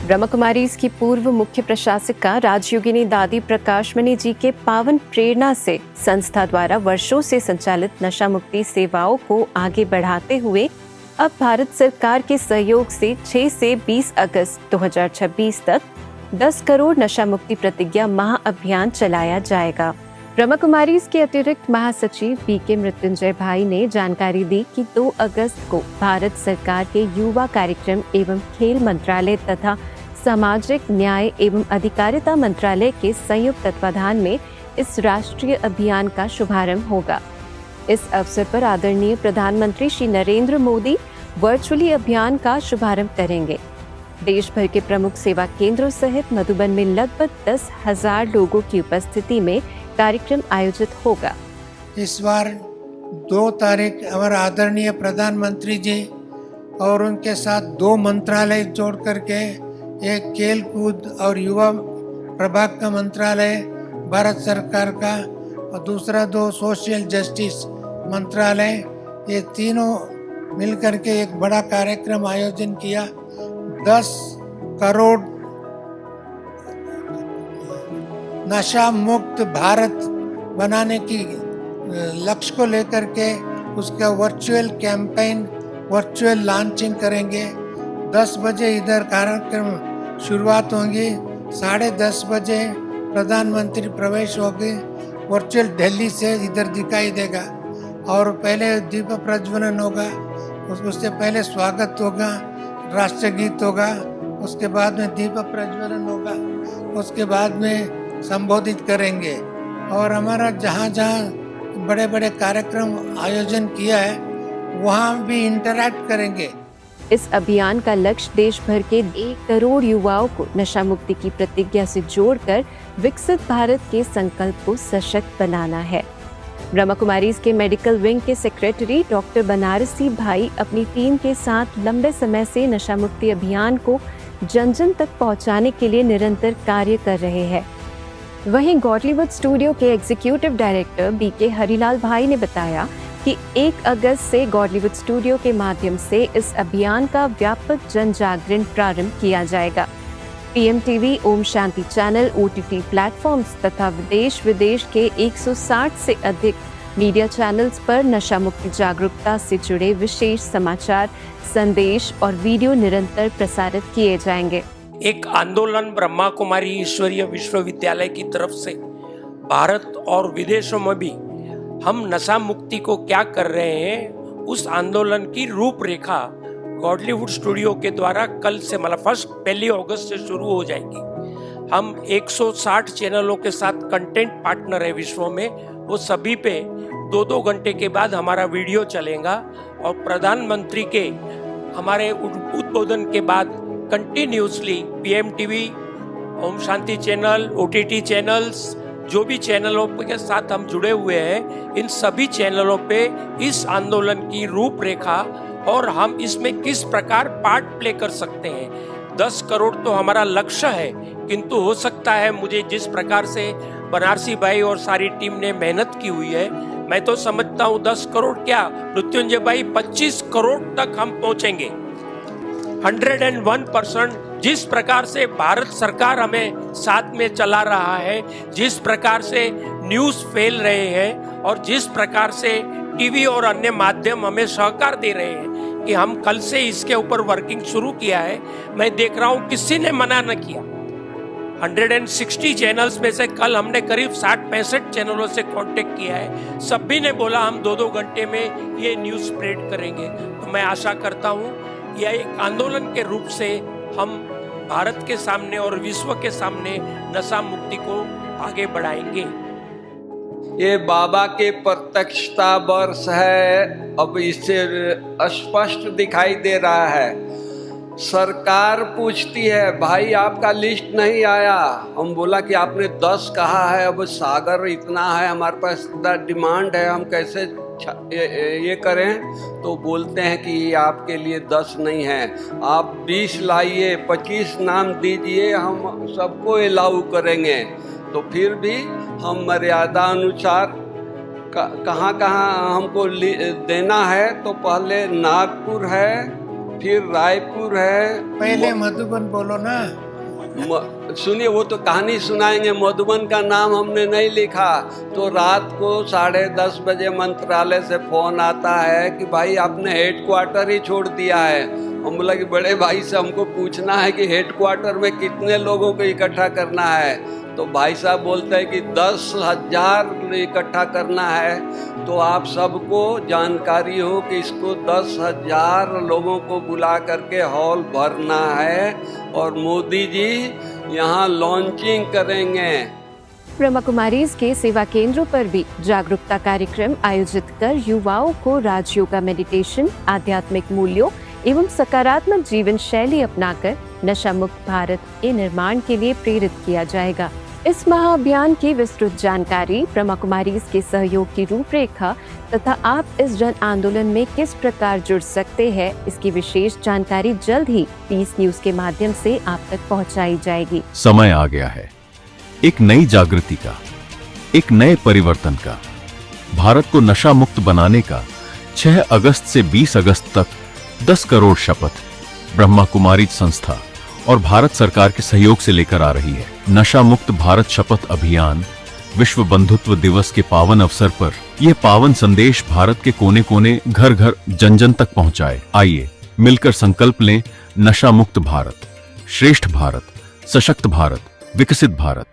ब्रह्मा कुमारीज की पूर्व मुख्य प्रशासिका राजयोगिनी दादी प्रकाशमणि जी के पावन प्रेरणा से संस्था द्वारा वर्षों से संचालित नशा मुक्ति सेवाओं को आगे बढ़ाते हुए अब भारत सरकार के सहयोग से 6 से 20 अगस्त 2026 तक 10 करोड़ नशा मुक्ति प्रतिज्ञा महाअभियान चलाया जाएगा। ब्रह्मा कुमारीज के अतिरिक्त महासचिव बीके मृत्युंजय भाई ने जानकारी दी कि 2 अगस्त को भारत सरकार के युवा कार्यक्रम एवं खेल मंत्रालय तथा सामाजिक न्याय एवं अधिकारिता मंत्रालय के संयुक्त तत्वाधान में इस राष्ट्रीय अभियान का शुभारंभ होगा। इस अवसर पर आदरणीय प्रधानमंत्री श्री नरेंद्र मोदी वर्चुअली अभियान का शुभारंभ करेंगे। देश भर के प्रमुख सेवा केंद्रों सहित मधुबन में लगभग 10,000 लोगों की उपस्थिति में कार्यक्रम आयोजित होगा। इस बार 2 तारीख हमारे आदरणीय प्रधानमंत्री जी और उनके साथ 2 मंत्रालय जोड़ करके एक खेल कूद और युवा प्रभाग का मंत्रालय भारत सरकार का और दूसरा 2 सोशल जस्टिस मंत्रालय, ये तीनों मिलकर के एक बड़ा कार्यक्रम आयोजन किया। 10 करोड़ नशा मुक्त भारत बनाने की लक्ष्य को लेकर के उसका वर्चुअल कैंपेन, वर्चुअल लॉन्चिंग करेंगे। 10 बजे इधर कार्यक्रम शुरुआत होंगी, 10:30 बजे प्रधानमंत्री प्रवेश होगी। वर्चुअल दिल्ली से इधर दिखाई देगा और पहले दीप प्रज्वलन होगा, उससे पहले स्वागत होगा, राष्ट्रगीत होगा, उसके बाद में दीप प्रज्वलन होगा, उसके बाद में संबोधित करेंगे। और हमारा जहाँ जहाँ बड़े बड़े कार्यक्रम आयोजन किया है वहाँ भी इंटरैक्ट करेंगे। इस अभियान का लक्ष्य देश भर के 1 करोड़ युवाओं को नशा मुक्ति की प्रतिज्ञा से जोड़कर विकसित भारत के संकल्प को सशक्त बनाना है। ब्रह्मा कुमारीज के मेडिकल विंग के सेक्रेटरी डॉक्टर बनारसी भाई अपनी टीम के साथ लंबे समय से नशा मुक्ति अभियान को जन जन तक पहुंचाने के लिए निरंतर कार्य कर रहे हैं। वहीं गॉडलीवुड स्टूडियो के एग्जीक्यूटिव डायरेक्टर बीके हरिलाल भाई ने बताया कि 1 अगस्त से गॉडलीवुड स्टूडियो के माध्यम से इस अभियान का व्यापक जन जागरण प्रारंभ किया जाएगा। PM TV, Om Shanti channel, OTT platforms तथा देश विदेश के 160 से अधिक मीडिया चैनल्स पर नशा मुक्ति जागरूकता से जुड़े विशेष समाचार, संदेश और वीडियो निरंतर प्रसारित किए जाएंगे। एक आंदोलन ब्रह्मा कुमारी ईश्वरीय विश्वविद्यालय की तरफ से भारत और विदेशों में भी हम नशा मुक्ति को क्या कर रहे हैं, उस आंदोलन की रूपरेखा गॉडलीवुड स्टूडियो के द्वारा कल से मतलब 1 अगस्त से शुरू हो जाएगी। हम 160 चैनलों के साथ कंटेंट पार्टनर है विश्व में, वो सभी पे 2-2 घंटे के बाद हमारा वीडियो चलेगा और प्रधानमंत्री के हमारे उद्बोधन के बाद continuously PM TV, Om Shanti channel, OTT channels, जो भी चैनलों के साथ हम जुड़े हुए हैं, इन सभी चैनलों पे इस आंदोलन की रूपरेखा और हम इसमें किस प्रकार पार्ट प्ले कर सकते हैं। 10 करोड़ तो हमारा लक्ष्य है, किंतु हो सकता है मुझे जिस प्रकार से बनारसी भाई और सारी टीम ने मेहनत की हुई है, मैं तो समझता हूँ 10 करोड़ क्या मृत्युंजय भाई 25 करोड़ तक हम पहुंचेंगे। 101% जिस प्रकार से भारत सरकार हमें साथ में चला रहा है, जिस प्रकार से न्यूज़ फैल रहे हैं और जिस प्रकार से टीवी और अन्य माध्यम हमें सहकार दे रहे हैं कि हम कल से इसके ऊपर वर्किंग शुरू किया है, मैं देख रहा हूँ किसी ने मना न किया। 160 चैनल्स में से कल हमने करीब 60-65 चैनलों से कांटेक्ट किया है, सभी ने बोला हम 2-2 घंटे में ये न्यूज़ स्प्रेड करेंगे। तो मैं आशा करता हूँ यह एक आंदोलन के रूप से हम भारत के सामने और विश्व के सामने नशा मुक्ति को आगे बढ़ाएंगे। ये बाबा के प्रत्यक्षता वर्ष है, अब इससे स्पष्ट दिखाई दे रहा है। सरकार पूछती है भाई आपका लिस्ट नहीं आया, हम बोला कि आपने 10 कहा है, अब सागर इतना है, हमारे पास इतना डिमांड है, हम कैसे ये करें। तो बोलते हैं कि ये आपके लिए 10 नहीं है, आप 20 लाइए, 25 नाम दीजिए, हम सबको अलाउ करेंगे। तो फिर भी हम मर्यादा अनुसार कहाँ कहाँ हमको देना है, तो पहले नागपुर है, फिर रायपुर है। पहले मधुबन बोलो ना। सुनिए, वो तो कहानी सुनाएंगे। मधुबन का नाम हमने नहीं लिखा। तो रात को 10:30 बजे मंत्रालय से फोन आता है कि भाई आपने हेडक्वार्टर ही छोड़ दिया है। हम बोला कि बड़े भाई से हमको पूछना है कि हेडक्वार्टर में कितने लोगों को इकट्ठा करना है। तो भाई साहब बोलते हैं कि 10,000 इकट्ठा करना है। तो आप सबको जानकारी हो कि इसको 10,000 लोगों को बुला करके हॉल भरना है और मोदी जी यहाँ लॉन्चिंग करेंगे। ब्रह्मा कुमारीज के सेवा केंद्रों पर भी जागरूकता कार्यक्रम आयोजित कर युवाओं को राजयोगा, मेडिटेशन, आध्यात्मिक मूल्यों एवं सकारात्मक जीवन शैली अपनाकर नशा मुक्त भारत के निर्माण के लिए प्रेरित किया जाएगा। इस महाअभियान की विस्तृत जानकारी, ब्रह्मा कुमारीज के सहयोग की रूपरेखा तथा आप इस जन आंदोलन में किस प्रकार जुड़ सकते हैं, इसकी विशेष जानकारी जल्द ही पीस न्यूज के माध्यम से आप तक पहुंचाई जाएगी। समय आ गया है एक नई जागृति का, एक नए परिवर्तन का। भारत को नशा मुक्त बनाने का 6 अगस्त से 20 अगस्त तक 10 करोड़ शपथ ब्रह्मा कुमारी संस्था और भारत सरकार के सहयोग से लेकर आ रही है। नशा मुक्त भारत शपथ अभियान विश्व बंधुत्व दिवस के पावन अवसर पर यह पावन संदेश भारत के कोने कोने, घर घर, जन जन तक पहुंचाए। आइए मिलकर संकल्प लें, नशा मुक्त भारत, श्रेष्ठ भारत, सशक्त भारत, विकसित भारत।